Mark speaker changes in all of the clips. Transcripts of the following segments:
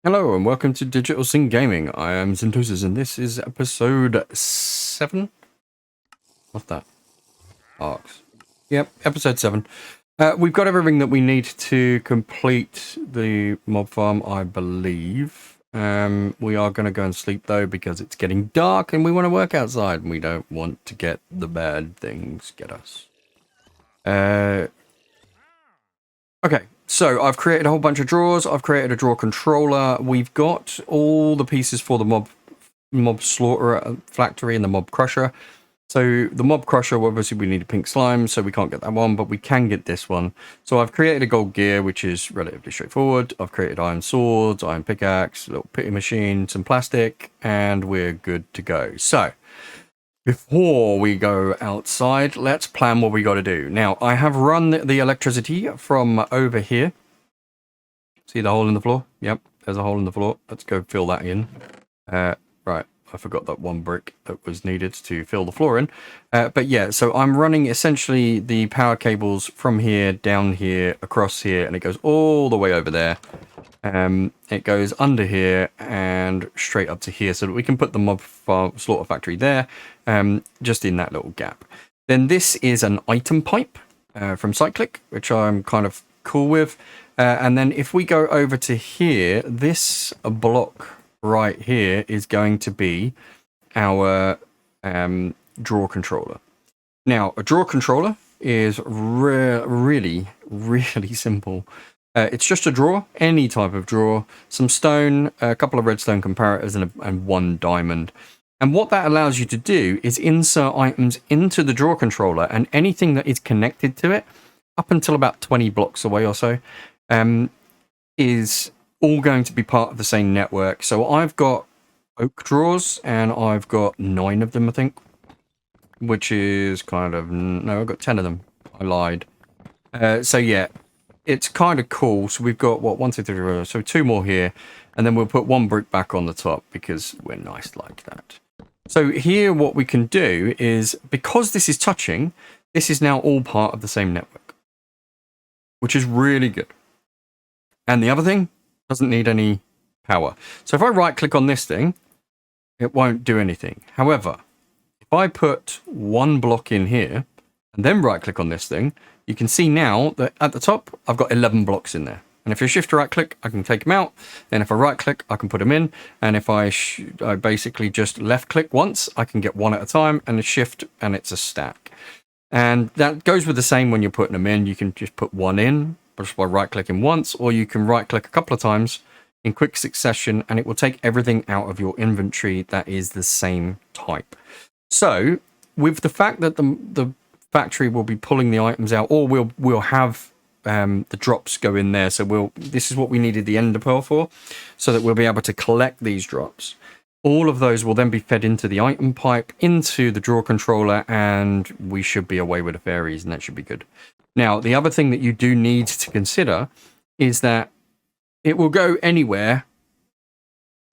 Speaker 1: Hello and welcome to Digital Sin Gaming. I am Zintosis and this is episode 7? What's that? Arcs. Yep, episode 7. We've got everything that we need to complete the mob farm, I believe. We are going to go and sleep though because it's getting dark and we want to work outside and we don't want to get the bad things get us. Okay, so I've created a whole bunch of drawers. I've created a drawer controller. We've got all the pieces for the mob slaughterer factory and the mob crusher. So the mob crusher, obviously we need a pink slime, so we can't get that one, but we can get this one. So I've created a gold gear, which is relatively straightforward. I've created iron swords, iron pickaxe, a little pity machine, some plastic, and we're good to go. So before we go outside, let's plan what we got to do. Now, I have run the electricity from over here. See the hole in the floor? Yep, there's a hole in the floor. Let's go fill that in. Right, I forgot that one brick that was needed to fill the floor in. But yeah, so I'm running essentially the power cables from here, down here, across here, and it goes all the way over there. It goes under here and straight up to here so that we can put the mob slaughter factory there, just in that little gap. Then this is an item pipe from Cyclic, which I'm kind of cool with. And then if we go over to here, this block right here is going to be our drawer controller. Now, a drawer controller is really simple. It's just a drawer, any type of drawer, some stone, a couple of redstone comparators, and one diamond. And what that allows you to do is insert items into the drawer controller, and anything that is connected to it, up until about 20 blocks away or so, is all going to be part of the same network. So I've got oak drawers, and I've got 9 of them, I think, which is kind of... No, I've got 10 of them. I lied. So yeah. It's kind of cool. So we've got, what, 1, 2, 3, 4, so 2 more here. And then we'll put 1 brick back on the top because we're nice like that. So here what we can do is, because this is touching, this is now all part of the same network. Which is really good. And the other thing, doesn't need any power. So if I right click on this thing, it won't do anything. However, if I put 1 block in here, and then right click on this thing, you can see now that at the top, I've got 11 blocks in there. And if you shift to right click, I can take them out. Then if I right click, I can put them in. And if I basically just left click once, I can get 1 at a time and a shift and it's a stack. And that goes with the same when you're putting them in. You can just put 1 in just by right clicking once, or you can right click a couple of times in quick succession and it will take everything out of your inventory that is the same type. So with the fact that the factory will be pulling the items out, or we'll have the drops go in there. So this is what we needed the ender pearl for, so that we'll be able to collect these drops. All of those will then be fed into the item pipe, into the drawer controller, and we should be away with the fairies, and that should be good. Now, the other thing that you do need to consider is that it will go anywhere.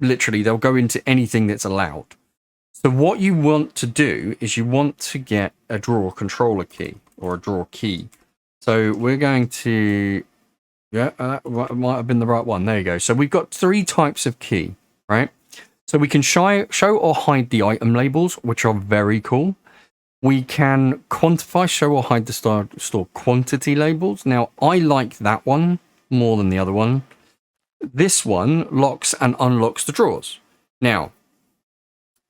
Speaker 1: Literally, they'll go into anything that's allowed. So what you want to do is you want to get a drawer controller key, or a drawer key. So we're going to... Yeah, that might have been the right one. There you go. So we've got 3 types of key, right? So we can show or hide the item labels, which are very cool. We can quantify, show or hide the store quantity labels. Now, I like that one more than the other one. This one locks and unlocks the drawers. Now,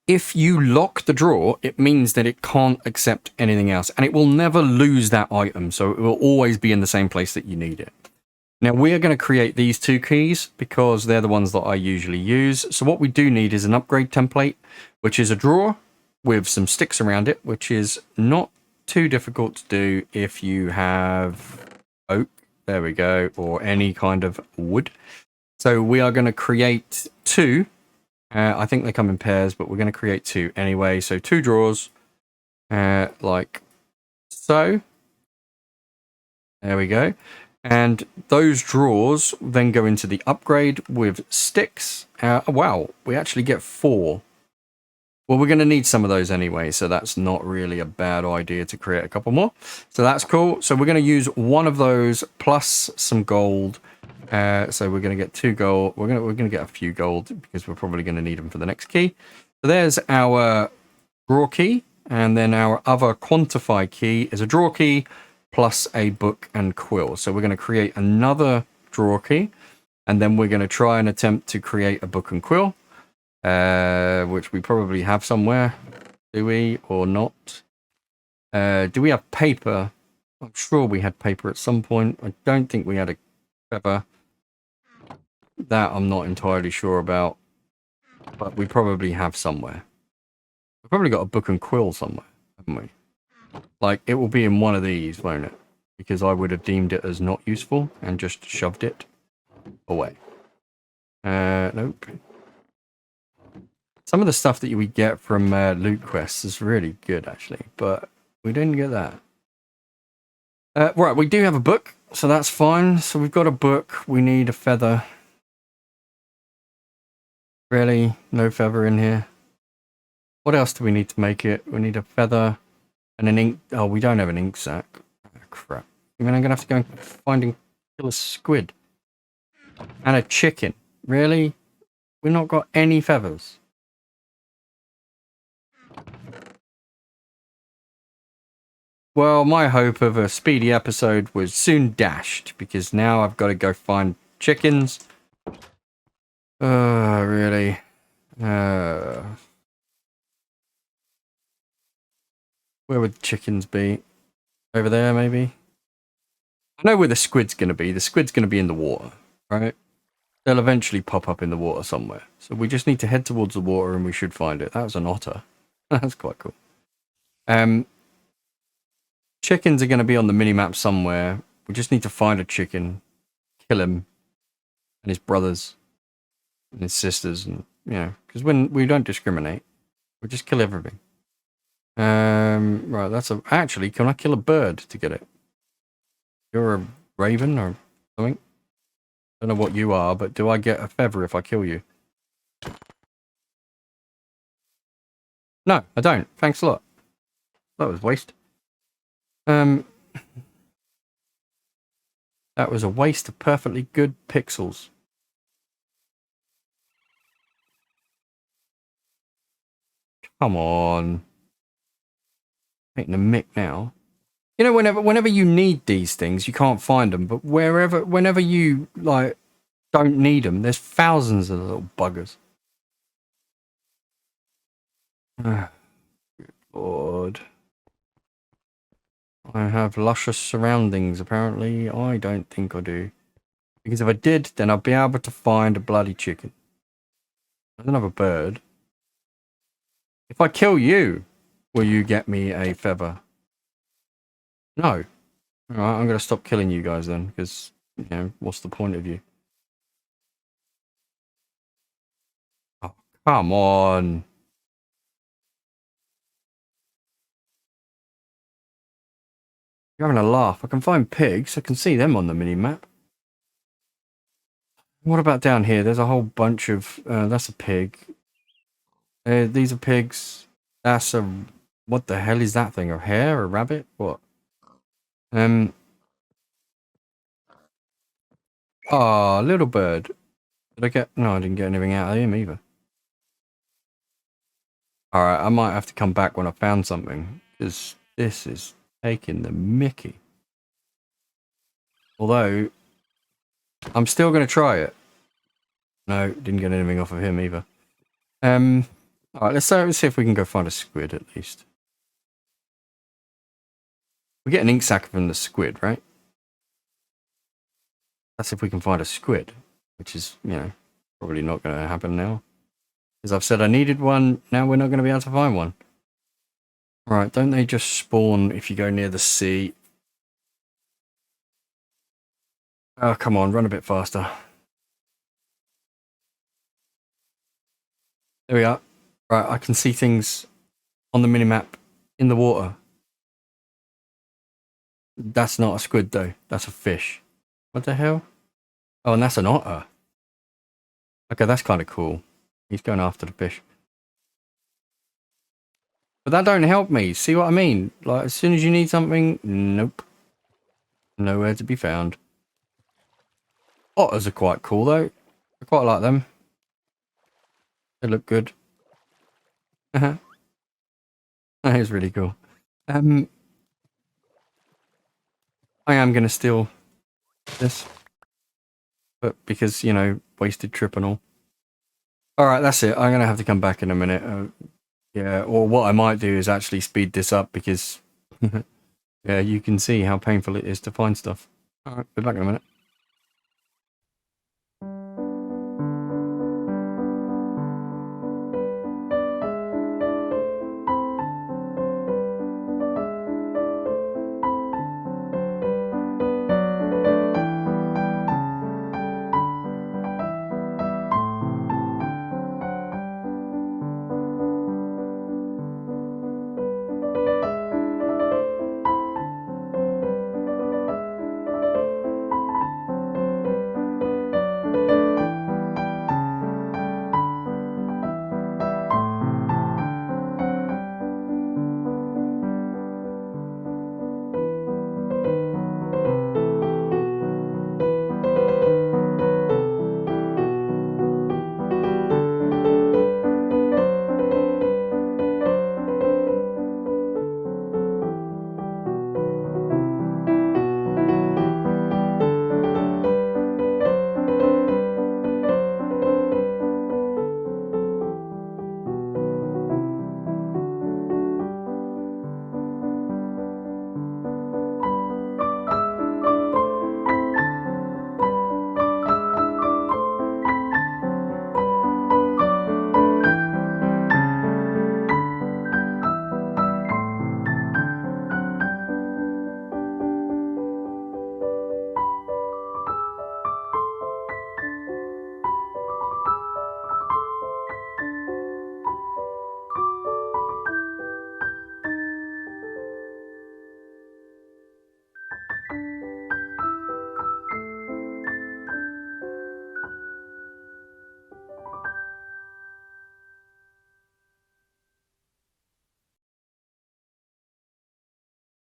Speaker 1: if you lock the drawer, it means that it can't accept anything else, and it will never lose that item, so it will always be in the same place that you need it. Now, we are going to create these 2 keys because they're the ones that I usually use. So what we do need is an upgrade template, which is a drawer with some sticks around it, which is not too difficult to do if you have oak, there we go, or any kind of wood. So we are going to create 2. I think they come in pairs, but we're going to create 2 anyway. So 2 drawers, like so. There we go. And those drawers then go into the upgrade with sticks. Wow, we actually get 4. Well, we're going to need some of those anyway, so that's not really a bad idea to create a couple more. So that's cool. So we're going to use one of those plus some gold So we're going to get 2 gold. We're going to get a few gold because we're probably going to need them for the next key. So there's our draw key, and then our other quantify key is a draw key plus a book and quill. So we're going to create another draw key, and then we're going to try and attempt to create a book and quill, which we probably have somewhere. Do we or not? Do we have paper? I'm sure we had paper at some point. I don't think we had a feather. That I'm not entirely sure about, but we probably have somewhere. We've probably got a book and quill somewhere, haven't we? Like, it will be in one of these, won't it? Because I would have deemed it as not useful and just shoved it away. Nope. Some of the stuff that we get from loot quests is really good, actually, but we didn't get that. Right, we do have a book, so that's fine. So we've got a book. We need a feather. Really? No feather in here? What else do we need to make it? We need a feather and an ink. Oh, we don't have an ink sac. Oh, crap. I mean, I'm going to have to go and find and kill a squid. And a chicken. Really? We've not got any feathers. Well, my hope of a speedy episode was soon dashed, because now I've got to go find chickens. Really? Where would chickens be? Over there, maybe? I know where the squid's going to be. The squid's going to be in the water, right? They'll eventually pop up in the water somewhere. So we just need to head towards the water and we should find it. That was an otter. That's quite cool. Chickens are going to be on the minimap somewhere. We just need to find a chicken, kill him, and his brothers, and his sisters, and, you know, because when we don't discriminate, we just kill everything. Right, that's a... Actually, can I kill a bird to get it? You're a raven or something? I don't know what you are, but do I get a feather if I kill you? No, I don't. Thanks a lot. That was waste. That was a waste of perfectly good pixels. Come on. Taking a mick now. You know, whenever you need these things, you can't find them. But whenever you, like, don't need them, there's thousands of little buggers. Good Lord. I have luscious surroundings, apparently. I don't think I do. Because if I did, then I'd be able to find a bloody chicken. I don't have a bird. If I kill you, will you get me a feather? No. Alright, I'm going to stop killing you guys then, because, you know, what's the point of you? Oh, come on. You're having a laugh. I can find pigs. I can see them on the mini-map. What about down here? There's a whole bunch of... that's a pig. These are pigs. That's a... What the hell is that thing? A hare? A rabbit? What? Oh, little bird. Did I get... No, I didn't get anything out of him either. Alright, I might have to come back when I found something. Because this is taking the mickey. Although, I'm still going to try it. No, didn't get anything off of him either. Alright, let's see if we can go find a squid at least. We get an ink sac from the squid, right? That's if we can find a squid. Which is, you know, probably not going to happen now. Because I've said I needed one, now we're not going to be able to find one. Right, don't they just spawn if you go near the sea? Oh, come on, run a bit faster. There we are. Right, I can see things on the minimap in the water. That's not a squid, though. That's a fish. What the hell? Oh, and that's an otter. Okay, that's kind of cool. He's going after the fish. But that don't help me. See what I mean? Like, as soon as you need something, nope. Nowhere to be found. Otters are quite cool though. I quite like them. They look good. That is really cool. I am going to steal this, but because, you know, wasted trip and all. Alright, that's it. I'm going to have to come back in a minute. Yeah, or what I might do is actually speed this up because, yeah, you can see how painful it is to find stuff. Alright, be back in a minute.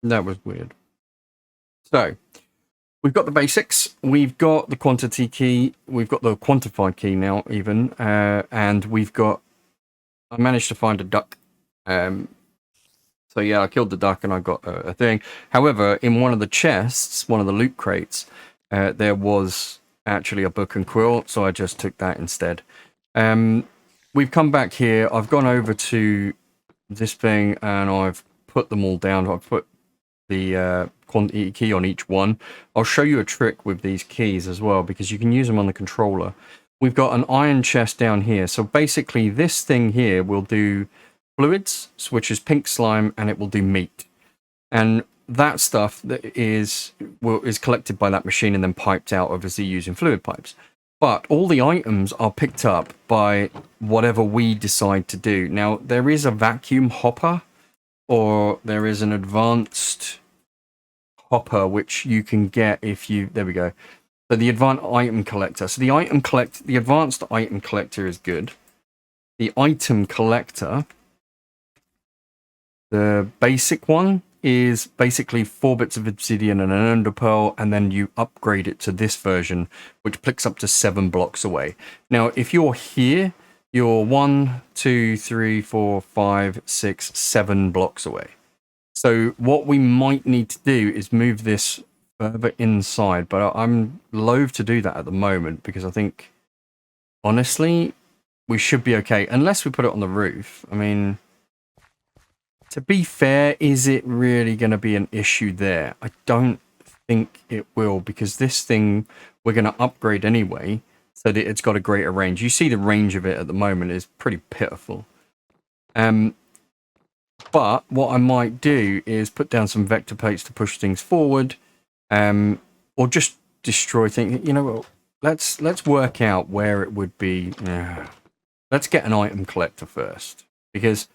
Speaker 1: That was weird. So, we've got the basics, we've got the quantity key, we've got the quantified key now even, and we've got, I managed to find a duck. So yeah, I killed the duck and I got a thing. However, in one of the chests, one of the loot crates, there was actually a book and quill, so I just took that instead. We've come back here, I've gone over to this thing and I've put them all down. I've put the quantity key on each one. I'll show you a trick with these keys as well because you can use them on the controller. We've got an iron chest down here. So basically this thing here will do fluids, which is pink slime, and it will do meat. And that stuff that is collected by that machine and then piped out, obviously using fluid pipes. But all the items are picked up by whatever we decide to do. Now, there is a vacuum hopper, or there is an advanced hopper, which you can get if you... There we go. So the advanced item collector. So the advanced item collector is good. The item collector, the basic one, is basically 4 bits of obsidian and an ender pearl, and then you upgrade it to this version, which picks up to 7 blocks away. Now, if you're here, you're 1, 2, 3, 4, 5, 6, 7 blocks away. So what we might need to do is move this further inside, but I'm loath to do that at the moment because I think, honestly, we should be okay, unless we put it on the roof. I mean... To be fair, is it really going to be an issue there? I don't think it will, because this thing we're going to upgrade anyway, so that it's got a greater range. You see the range of it at the moment is pretty pitiful. But what I might do is put down some vector plates to push things forward, or just destroy things. You know what? Let's work out where it would be. Let's get an item collector first, because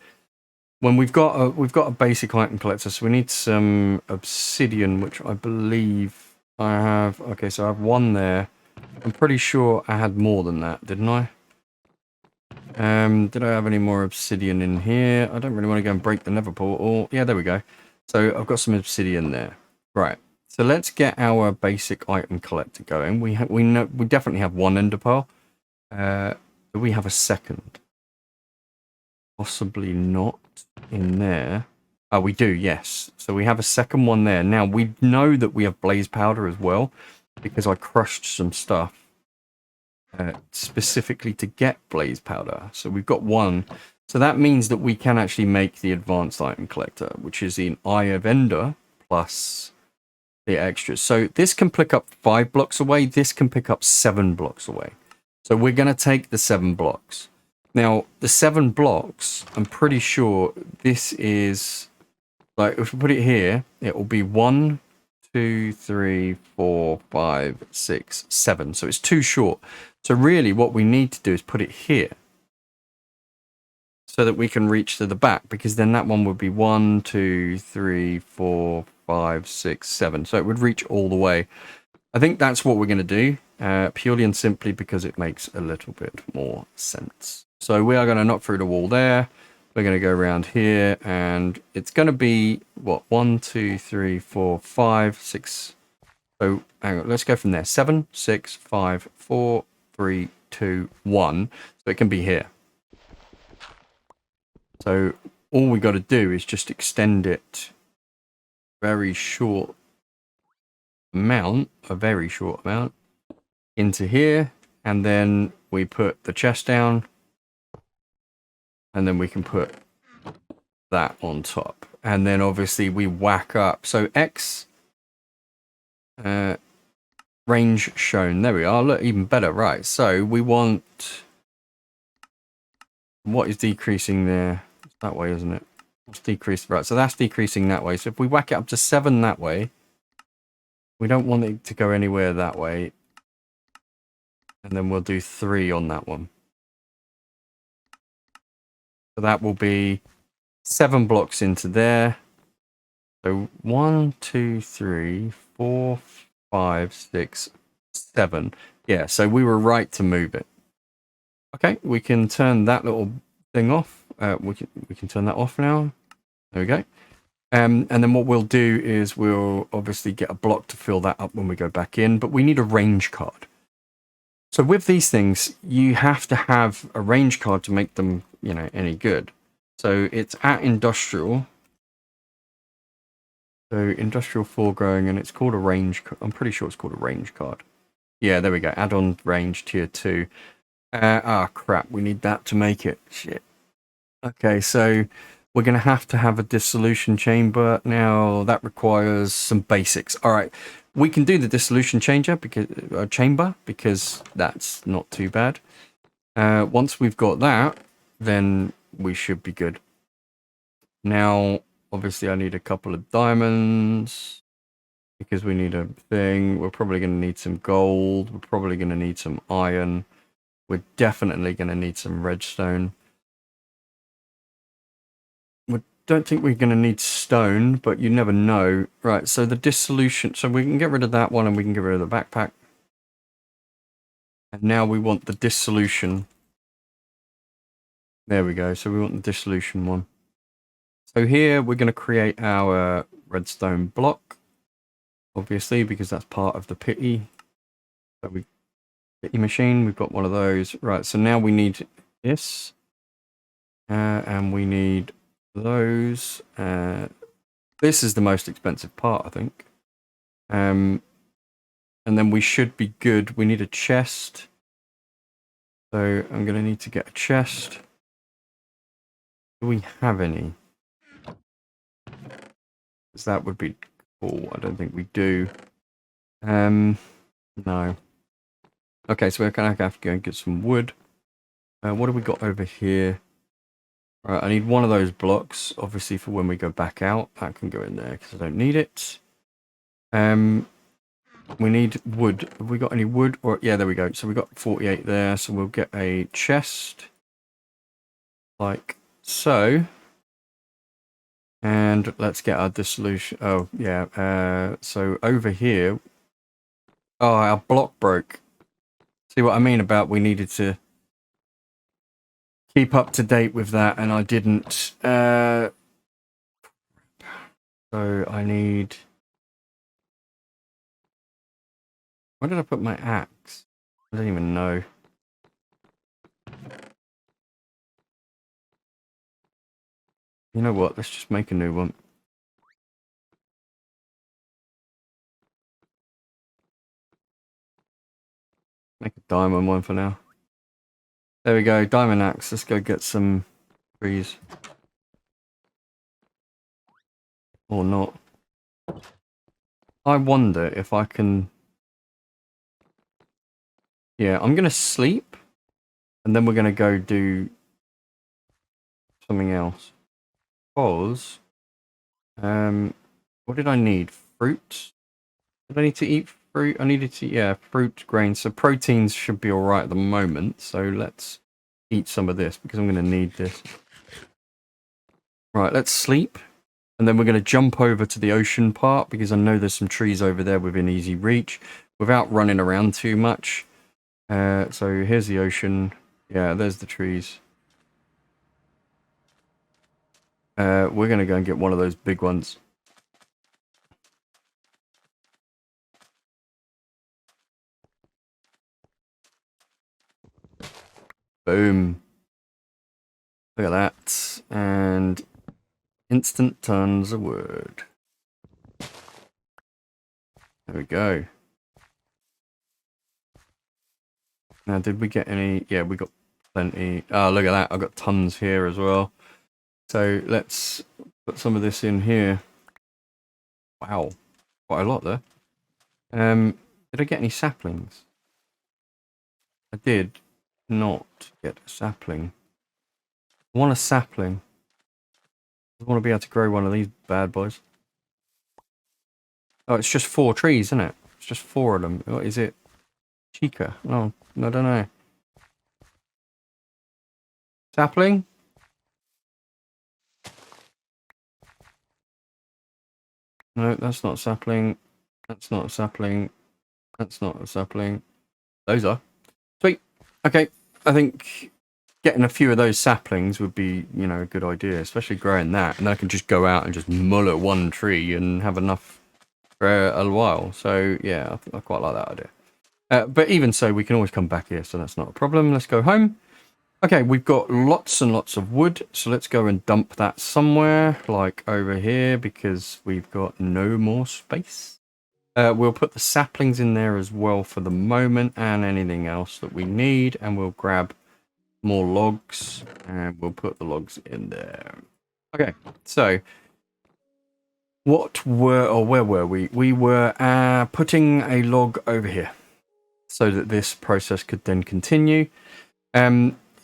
Speaker 1: when we've got a basic item collector, so we need some obsidian, which I believe I have. Okay, so I have 1 there. I'm pretty sure I had more than that, didn't I? Did I have any more obsidian in here? I don't really want to go and break the nether portal. Yeah, there we go. So I've got some obsidian there. Right. So let's get our basic item collector going. We definitely have one ender pearl. Do we have a second? Possibly not in there. Oh, we do, yes. So we have a second one there. Now, we know that we have blaze powder as well, because I crushed some stuff specifically to get blaze powder. So we've got one. So that means that we can actually make the advanced item collector, which is an Eye of Ender plus the extras. So this can pick up 5 blocks away. This can pick up 7 blocks away. So we're going to take the 7 blocks. Now, the 7 blocks, I'm pretty sure this is, like, if we put it here, it will be 1, 2, 3, 4, 5, 6, 7. So it's too short. So really what we need to do is put it here so that we can reach to the back, because then that one would be 1, 2, 3, 4, 5, 6, 7. So it would reach all the way. I think that's what we're going to do, purely and simply because it makes a little bit more sense. So we are going to knock through the wall there. We're going to go around here, and it's going to be, what, 1, 2, 3, 4, 5, 6. So hang on, let's go from there. 7, 6, 5, 4, 3, 2, 1. So it can be here. So all we got to do is just extend it very short amount, into here, and then we put the chest down, and then we can put that on top, and then obviously we whack up. So X range shown, there we are. Look, even better. Right, so we want, what is decreasing there? It's that way, isn't it? It's decreased, right? So that's decreasing that way. So if we whack it up to 7 that way, we don't want it to go anywhere that way, and then we'll do 3 on that one. So that will be 7 blocks into there. So 1, 2, 3, 4, 5, 6, 7. Yeah, so we were right to move it. Okay, we can turn that little thing off. We can turn that off now. There we go. And then what we'll do is we'll obviously get a block to fill that up when we go back in, but we need a range card. So with these things, you have to have a range card to make them, you know, any good. So it's at industrial. So industrial foregrowing, and it's called a range. I'm pretty sure it's called a range card. Yeah, there we go. Add-on range tier 2. Crap. We need that to make it. Shit. Okay, so we're going to have a dissolution chamber. Now, that requires some basics. All right. We can do the dissolution chamber because that's not too bad. Once we've got that, then we should be good. Now, obviously, I need a couple of diamonds because we need a thing. We're probably going to need some gold. We're probably going to need some iron. We're definitely going to need some redstone. We don't think we're going to need stone, but you never know. Right, so the dissolution. So we can get rid of that one and we can get rid of the backpack. And now we want the dissolution. There we go. So we want the dissolution one. So here we're going to create our redstone block, obviously, because that's part of the pity. So pity machine, we've got one of those. Right, so now we need this. And we need those. This is the most expensive part, I think. And then we should be good. We need a chest. So I'm going to need to get a chest. Do we have any? Because that would be cool. I don't think we do. No. Okay, so we're going to have to go and get some wood. What have we got over here? All right, I need one of those blocks, obviously, for when we go back out. That can go in there because I don't need it. We need wood. Have we got any wood? Or yeah, there we go. So we got 48 there. So we'll get a chest like so. And let's get our dissolution. Oh yeah. So over here. Oh, our block broke. See what I mean about we needed to keep up to date with that, and I didn't. So I need Where did I put my axe? I don't even know. You know what? Let's just make a new one. Make a diamond one for now. There we go, diamond axe. Let's go get some trees. Or not. I wonder if I can... Yeah, I'm going to sleep. And then we're going to go do something else. Because... what did I need? Fruit? Did I need to eat fruit? I needed to... Yeah, fruit, grains. So proteins should be alright at the moment. So let's eat some of this because I'm going to need this. Right, let's sleep. And then we're going to jump over to the ocean part because I know there's some trees over there within easy reach without running around too much. So here's the ocean. Yeah, there's the trees. We're going to go and get one of those big ones. Boom. Look at that. And instant tons of wood. There we go. Now, did we get any? Yeah, we got plenty. Oh, look at that. I've got tons here as well. So let's put some of this in here. Wow. Quite a lot there. Did I get any saplings? I did not get a sapling. I want a sapling. I want to be able to grow one of these bad boys. Oh, it's just 4 trees, isn't it? It's just 4 of them. What is it? Chica? No, I don't know. Sapling? No, that's not a sapling. That's not a sapling. That's not a sapling. Those are. Sweet. Okay, I think getting a few of those saplings would be, you know, a good idea, especially growing that. And then I can just go out and just mull at one tree and have enough for a while. So, yeah, I quite like that idea. But even so, we can always come back here, so that's not a problem. Let's go home. Okay, we've got lots and lots of wood, so let's go and dump that somewhere, like over here, because we've got no more space. We'll put the saplings in there as well for the moment, and anything else that we need, and we'll grab more logs, and we'll put the logs in there. Okay, so where were we? We were putting a log over here, so that this process could then continue.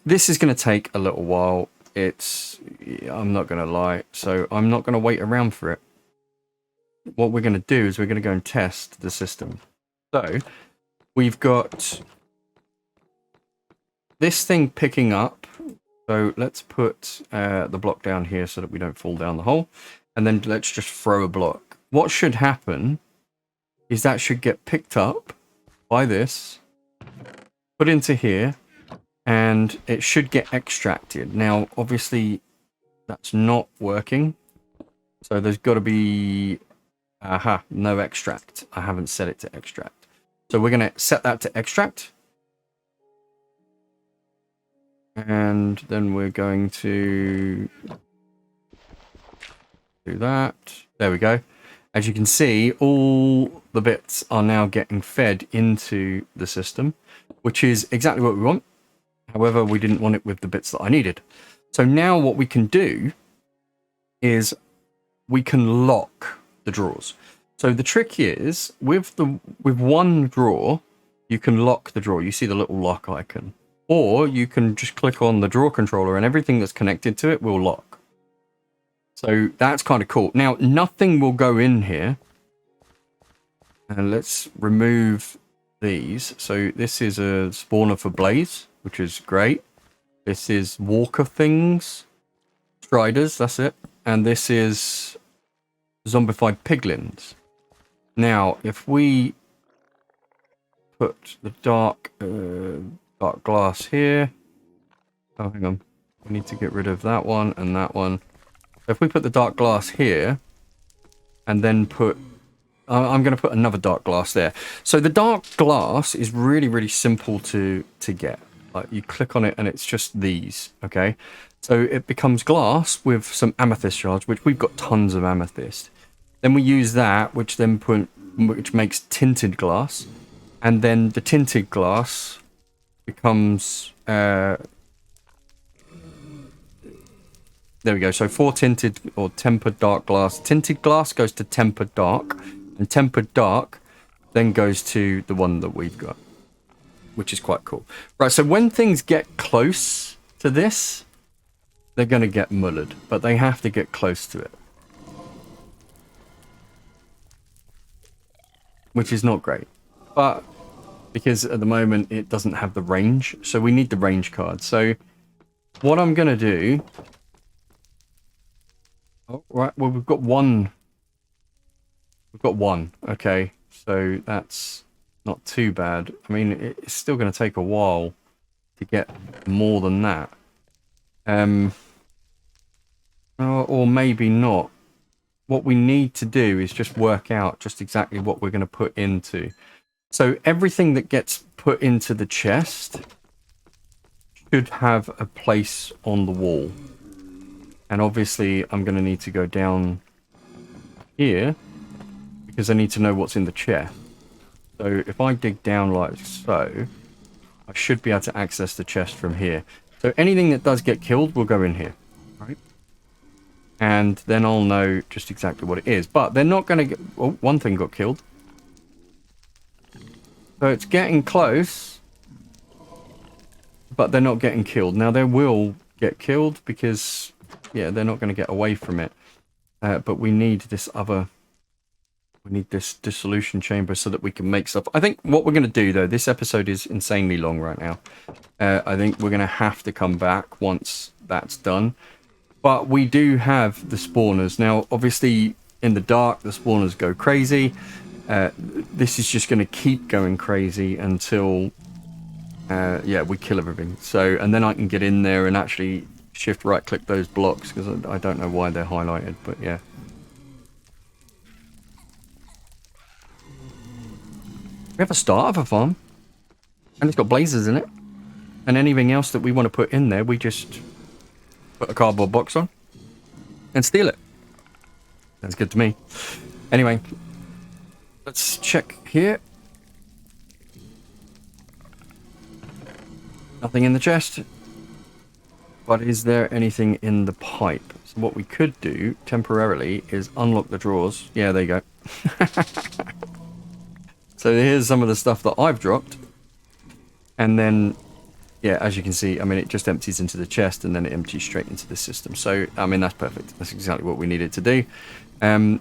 Speaker 1: This is going to take a little while. I'm not going to lie, so I'm not going to wait around for it. What we're going to do is we're going to go and test the system. So we've got this thing picking up. So let's put the block down here so that we don't fall down the hole. And then let's just throw a block. What should happen is that should get picked up by this, put into here, and it should get extracted. Now, obviously, that's not working. So there's got to be... Aha, no extract. I haven't set it to extract. So we're going to set that to extract. And then we're going to do that. There we go. As you can see, all the bits are now getting fed into the system, which is exactly what we want. However, we didn't want it with the bits that I needed. So now what we can do is we can lock the drawers. So the trick is with one drawer, you can lock the drawer. You see the little lock icon. Or you can just click on the drawer controller and everything that's connected to it will lock. So that's kind of cool. Now, nothing will go in here. And let's remove these. So this is a spawner for Blaze, which is great. This is Walker things. Striders, that's it. And this is zombified piglins. Now, if we put the dark glass here. Oh, hang on. We need to get rid of that one and that one. If we put the dark glass here and then put I'm going to put another dark glass there. So the dark glass is really, really simple to get. Like you click on it and it's just these, okay? So it becomes glass with some amethyst shards, which we've got tons of amethyst. Then we use that, which makes tinted glass. And then the tinted glass becomes... there we go. So 4 tinted or tempered dark glass. Tinted glass goes to tempered dark. And tempered dark then goes to the one that we've got, which is quite cool. Right, so when things get close to this, they're going to get mullered. But they have to get close to it, which is not great. But because at the moment it doesn't have the range, so we need the range card. So what I'm going to do... Oh, right, well, we've got one. We've got one, okay. So that's not too bad. I mean, it's still going to take a while to get more than that. Or maybe not. What we need to do is just work out just exactly what we're going to put into. So everything that gets put into the chest should have a place on the wall. And obviously, I'm going to need to go down here because I need to know what's in the chest. So if I dig down like so, I should be able to access the chest from here. So anything that does get killed will go in here. Right? And then I'll know just exactly what it is. But they're not going to get... Oh, one thing got killed. So it's getting close. But they're not getting killed. Now they will get killed because... Yeah, they're not going to get away from it. But we need this other... We need this dissolution chamber so that we can make stuff. I think what we're going to do, though, this episode is insanely long right now. I think we're going to have to come back once that's done. But we do have the spawners. Now, obviously, in the dark, the spawners go crazy. This is just going to keep going crazy until... yeah, we kill everything. So, and then I can get in there and actually... shift right click those blocks because I don't know why they're highlighted, but yeah. We have a start of a farm and it's got blazers in it, and anything else that we want to put in there we just put a cardboard box on and steal it. That's good to me. Anyway, let's check here. Nothing in the chest. But is there anything in the pipe? So what we could do temporarily is unlock the drawers. Yeah, there you go. So here's some of the stuff that I've dropped. And then, yeah, as you can see, I mean, it just empties into the chest and then it empties straight into the system. So, I mean, that's perfect. That's exactly what we needed to do. And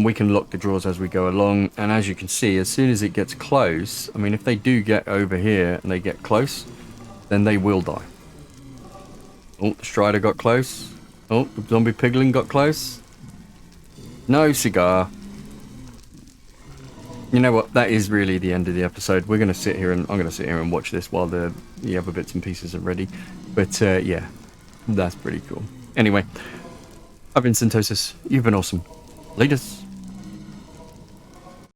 Speaker 1: we can lock the drawers as we go along. And as you can see, as soon as it gets close, I mean, if they do get over here and they get close, then they will die. Oh, the Strider got close. Oh, the zombie piglin got close. No cigar. You know what? That is really the end of the episode. We're going to sit here and I'm going to sit here and watch this while the other bits and pieces are ready. But yeah, that's pretty cool. Anyway, I've been Syntosis. You've been awesome. Latest.